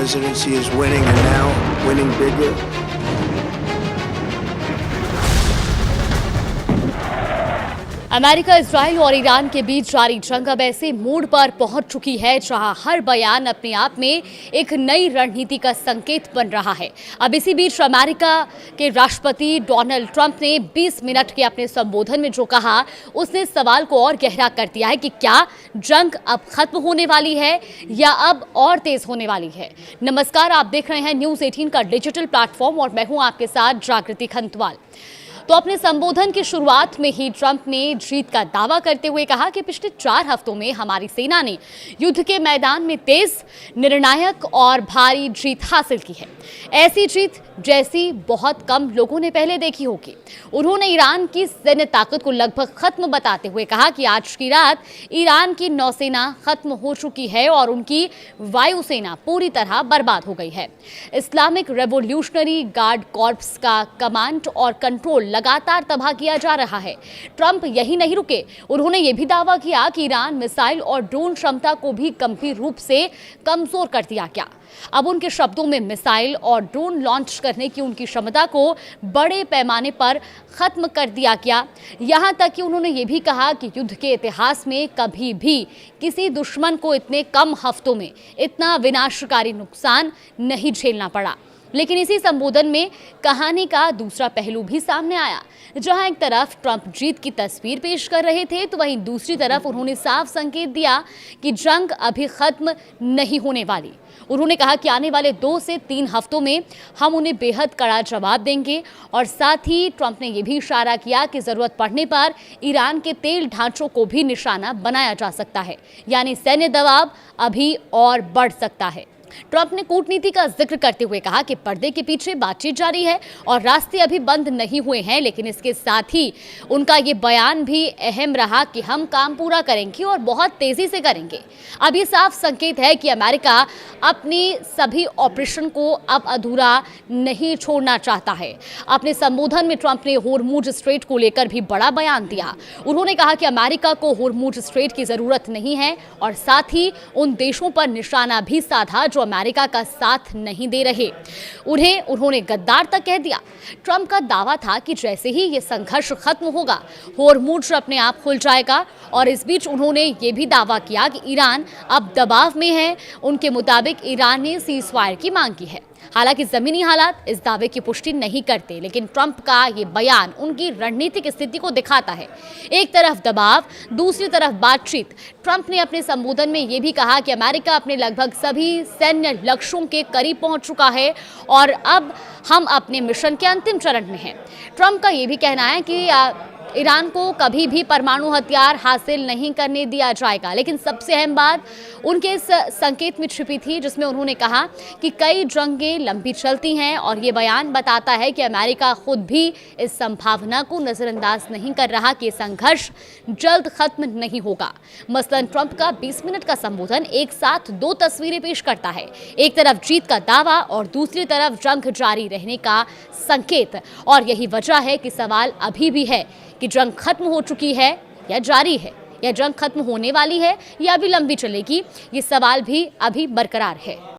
presidency is winning and now winning bigger. America, Israel और Iran के बीच जारी जंग अब ऐसे मोड़ पर पहुंच चुकी है जहां हर बयान अपने आप में एक नई रणनीति का संकेत बन रहा है। अब इसी बीच अमेरिका के राष्ट्रपति डोनाल्ड ट्रंप ने 20 मिनट के अपने संबोधन में जो कहा, उसने सवाल को और गहरा कर दिया है कि क्या जंग अब खत्म होने वाली है या अब और तेज होने वाली है। नमस्कार, आप देख रहे हैं न्यूज़ 18 का डिजिटल प्लेटफॉर्म और मैं हूं आपके साथ जागृति खंतवाल। तो अपने संबोधन की शुरुआत में ही ट्रंप ने जीत का दावा करते हुए कहा कि पिछले 4 हफ्तों में हमारी सेना ने युद्ध के मैदान में तेज, निर्णायक और भारी जीत हासिल की है। ऐसी जीत जैसी बहुत कम लोगों ने पहले देखी होगी। उन्होंने ईरान की सैन्य ताकत को लगभग खत्म बताते हुए कहा कि आज की रात ईरान की नौसेना खत्म हो चुकी है और उनकी वायुसेना पूरी तरह बर्बाद हो गई है। इस्लामिक रेवोल्यूशनरी गार्ड कॉर्प्स का कमांड और कंट्रोल लगातार तबाह किया जा रहा है। ट्रंप यही नहीं रुके, उन्होंने ये भी दावा किया कि ईरान मिसाइल और ड्रोन क्षमता को भी गंभीर रूप से कमजोर कर दिया गया। अब उनके शब्दों में मिसाइल और ड्रोन लॉन्च करने की उनकी क्षमता को बड़े पैमाने पर खत्म कर दिया गया। यहां तक कि उन्होंने ये भी कहा कि युद्ध के इतिहास में कभी भी किसी दुश्मन को इतने कम हफ्तों में इतना विनाशकारी नुकसान नहीं झेलना पड़ा। लेकिन इसी संबोधन में कहानी का दूसरा पहलू भी सामने आया। जहां एक तरफ ट्रंप जीत की तस्वीर पेश कर रहे थे, तो वहीं दूसरी तरफ उन्होंने साफ संकेत दिया कि जंग अभी खत्म नहीं होने वाली। उन्होंने कहा कि आने वाले 2 से 3 हफ्तों में हम उन्हें बेहद कड़ा जवाब देंगे और साथ ही ट्रंप ने यह भी इशारा किया कि जरूरत पड़ने पर ईरान के तेल ढांचों को भी निशाना बनाया जा सकता है, यानी सैन्य दबाव अभी और बढ़ सकता है। ट्रंप ने कूटनीति का जिक्र करते हुए कहा कि पर्दे के पीछे बातचीत जारी है और रास्ते अभी बंद नहीं हुए हैं, लेकिन इसके साथ ही उनका ये बयान भी अहम रहा कि हम काम पूरा करेंगे और बहुत तेजी से करेंगे। अब ये साफ संकेत है कि अमेरिका अपनी सभी ऑपरेशन को अब अधूरा नहीं छोड़ना चाहता है। अपने संबोधन में ट्रंप ने होर्मुज स्ट्रेट को लेकर भी बड़ा बयान दिया। उन्होंने कहा कि अमेरिका को होर्मुज स्ट्रेट की जरूरत नहीं है और साथ ही उन देशों पर निशाना भी साधा जो अमेरिका का साथ नहीं दे रहे। उन्होंने गद्दार तक कह दिया। ट्रंप का दावा था कि जैसे ही ये संघर्ष खत्म होगा, होर्मुज अपने आप खुल जाएगा और इस बीच उन्होंने ये भी दावा किया कि ईरान अब दबाव में है। उनके मुताबिक ईरान ने सीज़फायर की मांग की है। हालांकि जमीनी हालात इस दावे की पुष्टि नहीं करते, लेकिन ट्रंप का ये बयान उनकी रणनीतिक स्थिति को दिखाता है। एक तरफ दबाव, दूसरी तरफ बातचीत। ट्रंप ने अपने संबोधन में ये भी कहा कि अमेरिका अपने लगभग सभी सैन्य लक्ष्यों के करीब पहुंच चुका है और अब हम अपने मिशन के अंतिम चरण में हैं। ट्रंप का ये भी कहना है कि ईरान को कभी भी परमाणु हथियार हासिल नहीं करने दिया जाएगा, लेकिन सबसे अहम बात उनके इस संकेत में छिपी थी, जिसमें उन्होंने कहा कि कई जंगें लंबी चलती हैं और ये बयान बताता है कि अमेरिका खुद भी इस संभावना को नजरअंदाज नहीं कर रहा कि संघर्ष जल्द खत्म नहीं होगा। मसलन ट्रंप का 20 मिनट का संबोधन एक साथ 2 तस्वीरें पेश करता है, एक तरफ जीत का दावा और दूसरी तरफ जंग जारी रहने का संकेत। और यही वजह है कि सवाल अभी भी है कि जंग खत्म हो चुकी है या जारी है, या जंग खत्म होने वाली है या अभी लंबी चलेगी। ये सवाल भी अभी बरकरार है।